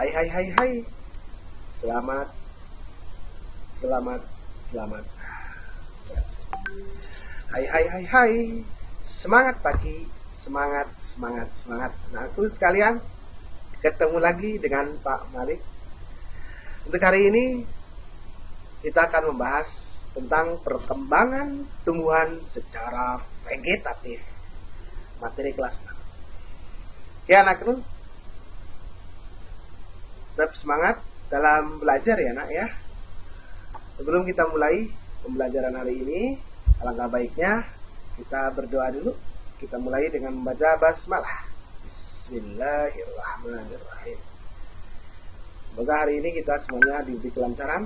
Hai hai hai hai. Selamat. Selamat. Selamat. Hai hai hai hai. Semangat pagi. Semangat, semangat, semangat. Nah, aku sekalian ketemu lagi dengan Pak Malik. Untuk hari ini kita akan membahas tentang perkembangan tumbuhan secara vegetatif. Materi kelas 6. Oke anak-anak, tetap semangat dalam belajar ya nak ya. Sebelum kita mulai pembelajaran hari ini, alangkah baiknya kita berdoa dulu. Kita mulai dengan membaca basmalah. Bismillahirrahmanirrahim. Semoga hari ini kita semuanya diberi kelancaran,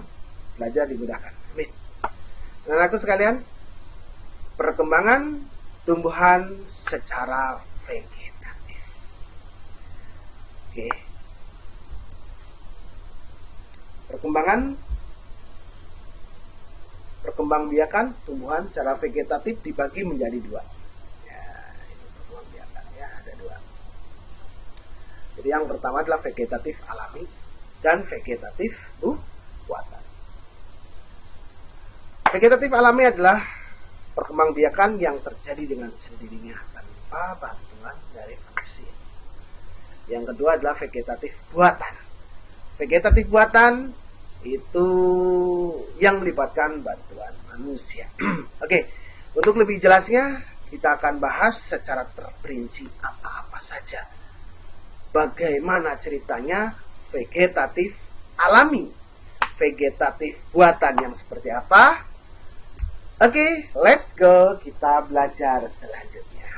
belajar dimudahkan. Amin. Anak-anakku sekalian, perkembangan tumbuhan secara vegetatif. Oke. Perkembangbiakan tumbuhan secara vegetatif dibagi menjadi dua. Ya, ini perkembangbiakan ya, ada dua. Jadi yang pertama adalah vegetatif alami dan vegetatif buatan. Vegetatif alami adalah perkembangbiakan yang terjadi dengan sendirinya tanpa bantuan dari manusia. Yang kedua adalah vegetatif buatan. Vegetatif buatan itu yang melibatkan bantuan manusia. Oke, untuk lebih jelasnya kita akan bahas secara terperinci apa-apa saja. Bagaimana ceritanya vegetatif alami, vegetatif buatan yang seperti apa? Oke, let's go. Kita belajar selanjutnya.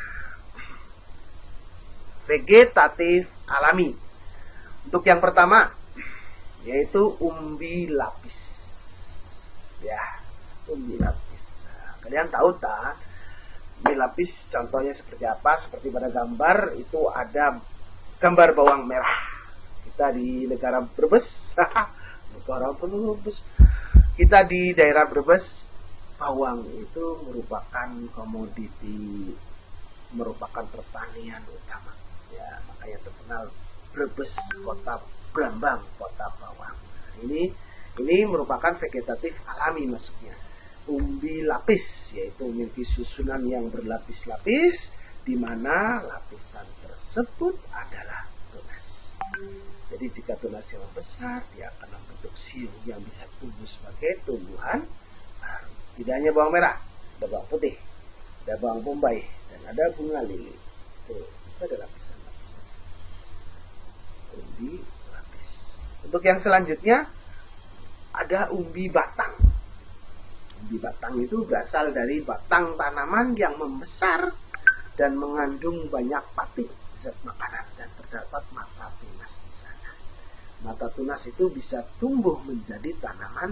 Vegetatif alami. Untuk yang pertama, yaitu umbi lapis. Ya, umbi lapis. Kalian tahu tak? Umbi lapis contohnya seperti apa? Seperti pada gambar itu ada gambar bawang merah. Kita di negara Brebes. Negara Brebes. Kita di daerah Brebes. Bawang itu merupakan komoditi, merupakan pertanian utama. Ya, makanya terkenal Brebes, kota Brambang, kota bawang. Ini merupakan vegetatif alami maksudnya. Umbi lapis, yaitu memiliki susunan yang berlapis-lapis, di mana lapisan tersebut adalah tunas. Jadi jika tunasnya membesar, dia akan membentuk siung yang bisa tumbuh sebagai tumbuhan baru. Tidak hanya bawang merah, ada bawang putih, ada bawang bombay, dan ada bunga lili. Itu ada lapisan-lapisan. Umbi. Untuk yang selanjutnya ada umbi batang. Umbi batang itu berasal dari batang tanaman yang membesar dan mengandung banyak pati zat makanan dan terdapat mata tunas di sana. Mata tunas itu bisa tumbuh menjadi tanaman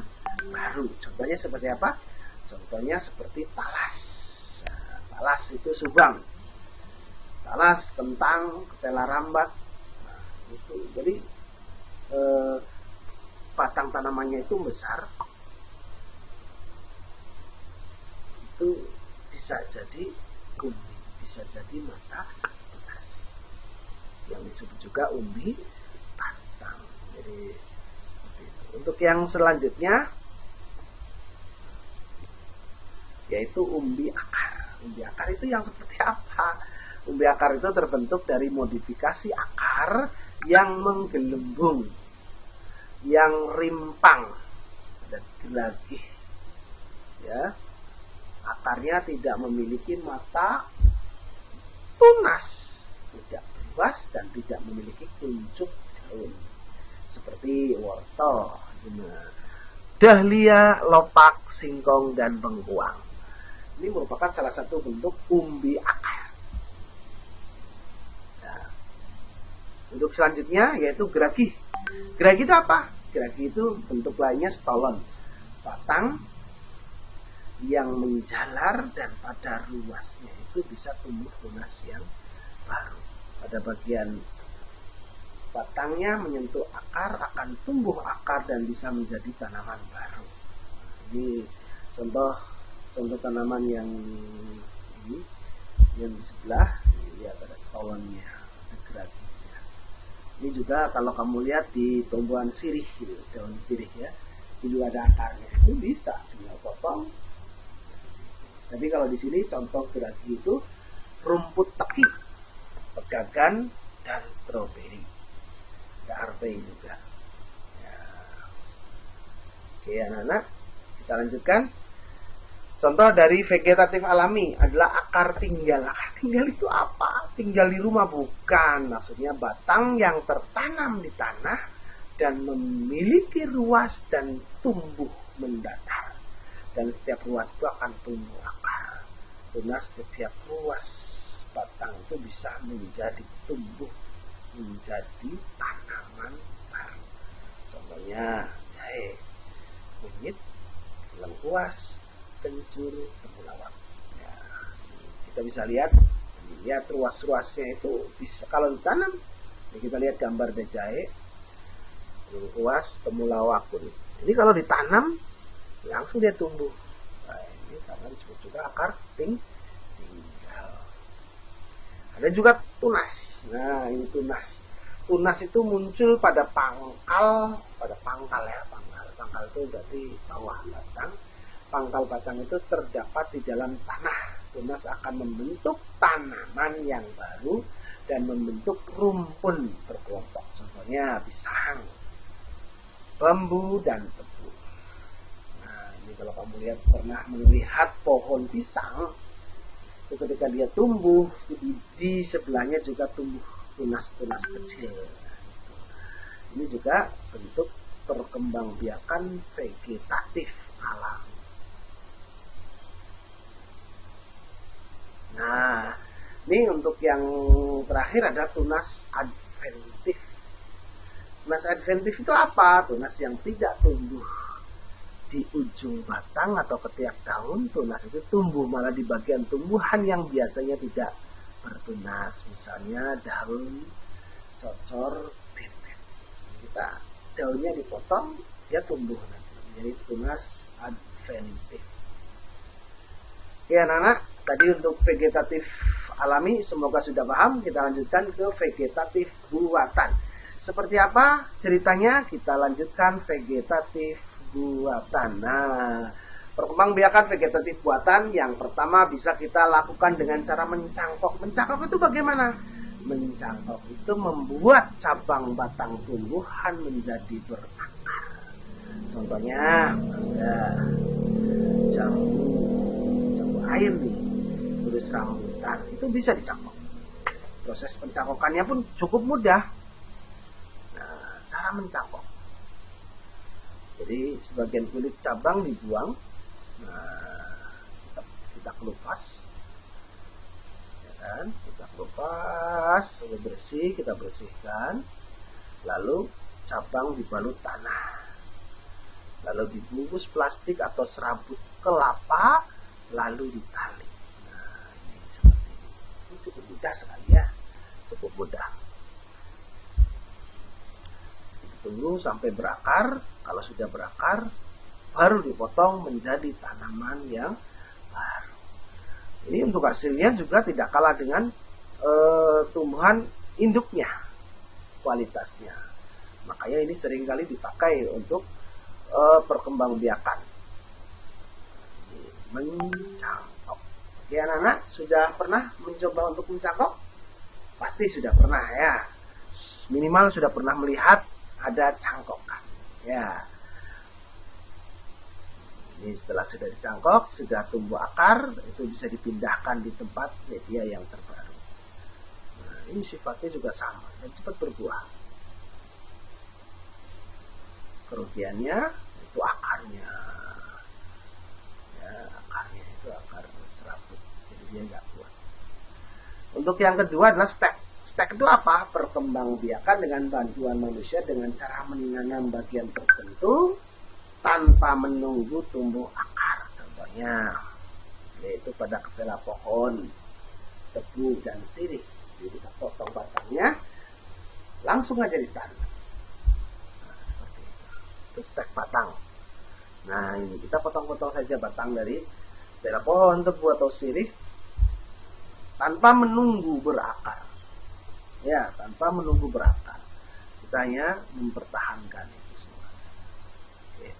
baru. Contohnya seperti apa? Contohnya seperti talas. Nah, talas itu subang. Talas, kentang, ketela rambat. Nah, itu jadi batang tanamannya itu besar, itu bisa jadi umbi, bisa jadi mata tunas yang disebut juga umbi batang. Jadi untuk yang selanjutnya yaitu umbi akar. Umbi akar itu yang seperti apa? Umbi akar itu terbentuk dari modifikasi akar yang menggelembung, yang rimpang dan geragih. Ya, akarnya tidak memiliki mata tunas, tidak luas dan tidak memiliki kuncup daun seperti wortel, dahlia, lopak, singkong dan bengkuang. Ini merupakan salah satu bentuk umbi akar. Nah, untuk selanjutnya yaitu geragih. Geragih itu apa? Geragih itu bentuk lainnya stolon, batang yang menjalar dan pada ruasnya itu bisa tumbuh tunas yang baru. Pada bagian batangnya menyentuh akar, akan tumbuh akar dan bisa menjadi tanaman baru. Ini contoh tanaman yang ini, yang di sebelah, lihat ada stolonnya, ada geragihnya. Ini juga kalau kamu lihat di tumbuhan sirih gitu, daun sirih ya, itu ada akarnya, itu bisa tinggal potong. Tapi kalau di sini contoh berarti itu rumput teki, pegagan, dan stroberi. Ada harvey juga. Ya. Oke anak-anak, kita lanjutkan. Contoh dari vegetatif alami adalah akar tinggal. Akar tinggal itu apa? Tinggal di rumah? Bukan. Maksudnya batang yang tertanam di tanah dan memiliki ruas dan tumbuh mendatar. Dan setiap ruas itu akan tumbuh akar. Tunas setiap ruas batang itu bisa menjadi tumbuh menjadi tanaman baru. Contohnya jahe, kunyit, lengkuas, kencur, temulawak. Ya, kita bisa lihat ruas-ruasnya itu bisa kalau ditanam. Ya, kita lihat gambar jahe, lengkuas, temulawak, kunyit. Ini kalau ditanam langsung dia tumbuh. Nah, ini karena disebut juga akar tinggal. Ada juga tunas. Nah, ini tunas. Tunas itu muncul pada pangkal ya, pangkal itu berarti bawah batang. Pangkal batang itu terdapat di dalam tanah. Tunas akan membentuk tanaman yang baru dan membentuk rumpun berkelompok. Contohnya pisang, bambu, dan tebu. Nah, ini kalau kamu lihat pernah melihat pohon pisang, itu ketika dia tumbuh, di sebelahnya juga tumbuh tunas-tunas kecil. Ini juga bentuk perkembangbiakan vegetatif alam. Nah, ini untuk yang terakhir ada tunas adventif. Tunas adventif itu apa? Tunas yang tidak tumbuh di ujung batang atau ketiak daun. Tunas itu tumbuh malah di bagian tumbuhan yang biasanya tidak bertunas. Misalnya daun cocor bibit. Kita daunnya dipotong, dia tumbuh nanti. Jadi tunas adventif. Oke anak-anak, tadi untuk vegetatif alami semoga sudah paham. Kita lanjutkan ke vegetatif buatan. Seperti apa ceritanya? Kita lanjutkan vegetatif buatan. Nah, perkembangbiakan vegetatif buatan yang pertama bisa kita lakukan dengan cara mencangkok. Mencangkok itu bagaimana? Mencangkok itu membuat cabang batang tumbuhan menjadi berakar. Contohnya ada jambu air nih, tulis rambutan, itu bisa dicangkok. Proses pencangkokannya pun cukup mudah. Nah, cara mencangkok. Jadi sebagian kulit cabang dibuang. Nah, kita kelupas. Ya kan? Kita kelupas, sampai bersih, kita bersihkan. Lalu cabang dibalut tanah. Lalu dibungkus plastik atau serabut kelapa, lalu ditali. Nah, ini seperti ini. Ini cukup mudah sekali ya. Cukup mudah. Tunggu sampai berakar. Kalau sudah berakar, baru dipotong menjadi tanaman yang baru. Ini untuk hasilnya juga tidak kalah dengan tumbuhan induknya, kualitasnya. Makanya ini seringkali dipakai untuk perkembangbiakan. Mencangkok. Oke anak-anak, sudah pernah mencoba untuk mencangkok? Pasti sudah pernah ya. Minimal sudah pernah melihat ada cangkokan. Ya. Ini setelah sudah dicangkok, sudah tumbuh akar, itu bisa dipindahkan di tempat media yang terbaru. Nah, ini sifatnya juga sama dan cepat berbuah. Kerugiannya itu akarnya. Itu akar serabut, jadi dia nggak kuat. Untuk yang kedua adalah stek. Stek itu apa? Perkembangbiakan dengan bantuan manusia dengan cara menanam bagian tertentu tanpa menunggu tumbuh akar. Contohnya yaitu pada ketela pohon, tebu, dan sirih. Jadi kita potong batangnya, langsung aja ditanam. Nah, seperti itu. Itu stek batang. Nah, ini kita potong-potong saja batang dari ketela pohon, tebu, atau sirih tanpa menunggu berakar. Ya, tanpa menunggu berakar. Kita hanya mempertahankan itu semua. Oke.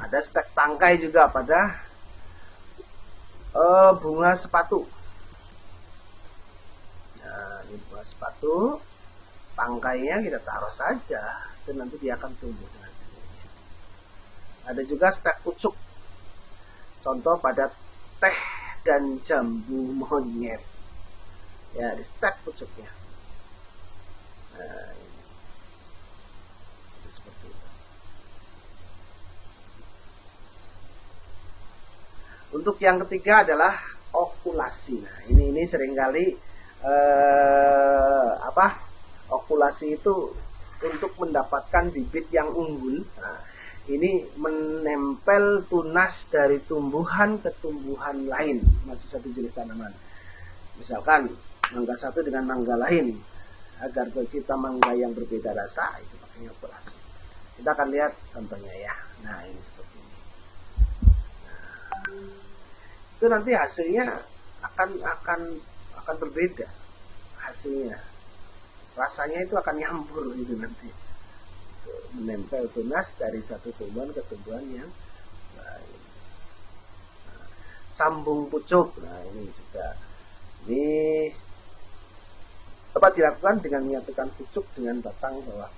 Ada stek tangkai juga pada bunga sepatu. Nah, ini bunga sepatu, tangkainya kita taruh saja dan nanti dia akan tumbuh dengan sendirinya. Ada juga stek pucuk. Contoh pada teh dan jambu monyet. Ya, di stek pucuknya. Nah, ini. Seperti itu. Untuk yang ketiga adalah okulasi. Nah, ini seringkali okulasi itu untuk mendapatkan bibit yang unggul. Nah, ini menempel tunas dari tumbuhan ke tumbuhan lain, masih satu jenis tanaman. Misalkan mangga satu dengan mangga lain, agar kita mangga yang berbeda rasa, itu pakai okulasi. Kita akan lihat contohnya ya. Nah, ini seperti ini. Nah, itu nanti hasilnya akan berbeda hasilnya. Rasanya itu akan nyambur gitu nanti. Menempel tunas dari satu tumbuhan ke tumbuhan yang lain. Nah, sambung pucuk. Nah, ini juga. Ini dapat dilakukan dengan menyatukan pucuk dengan batang bawah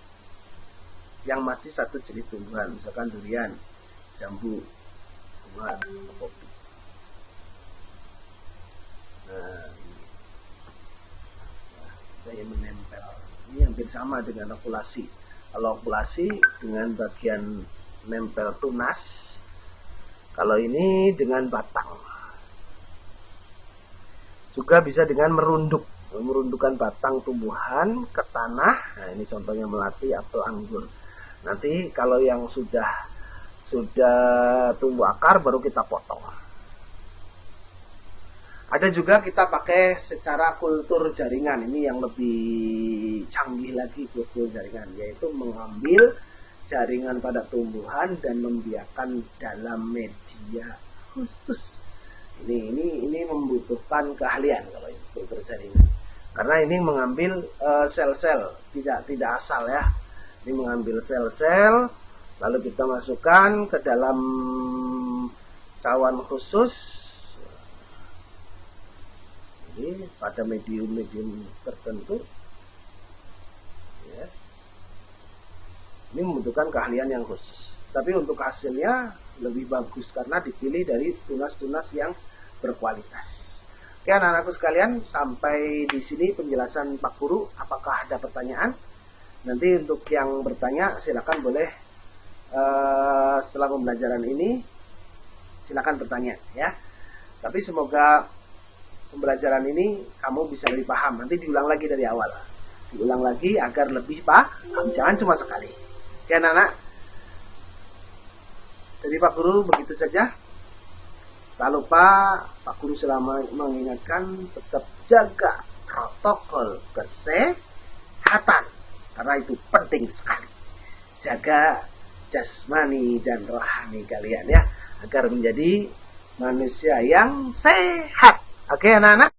yang masih satu jenis tumbuhan, misalkan durian, jambu, bunga, kopi. Nah, saya menempel. Ini hampir sama dengan okulasi. Kalau okulasi dengan bagian nempel tunas, kalau ini dengan batang. Juga bisa dengan merundukkan batang tumbuhan ke tanah. Nah, ini contohnya melati atau anggur. Nanti kalau yang sudah tumbuh akar baru kita potong. Ada juga kita pakai secara kultur jaringan. Ini yang lebih canggih lagi kultur jaringan, yaitu mengambil jaringan pada tumbuhan dan membiarkan dalam media khusus. Ini membutuhkan keahlian kalau itu kultur jaringan. Karena ini mengambil sel-sel, tidak asal ya. Ini mengambil sel-sel, lalu kita masukkan ke dalam cawan khusus. Ini pada medium-medium tertentu. Ya. Ini membutuhkan keahlian yang khusus. Tapi untuk hasilnya lebih bagus karena dipilih dari tunas-tunas yang berkualitas. Oke anak-anakku sekalian, sampai di sini penjelasan Pak Guru. Apakah ada pertanyaan? Nanti untuk yang bertanya silakan boleh setelah pembelajaran ini silakan bertanya ya. Tapi semoga pembelajaran ini kamu bisa lebih paham. Nanti diulang lagi dari awal. Diulang lagi agar lebih paham. Jangan cuma sekali. Oke anak-anak. Jadi Pak Guru begitu saja. Tak lupa Pak Guru selama mengingatkan tetap jaga protokol kesehatan. Karena itu penting sekali. Jaga jasmani dan rohani kalian ya. Agar menjadi manusia yang sehat. Oke anak-anak.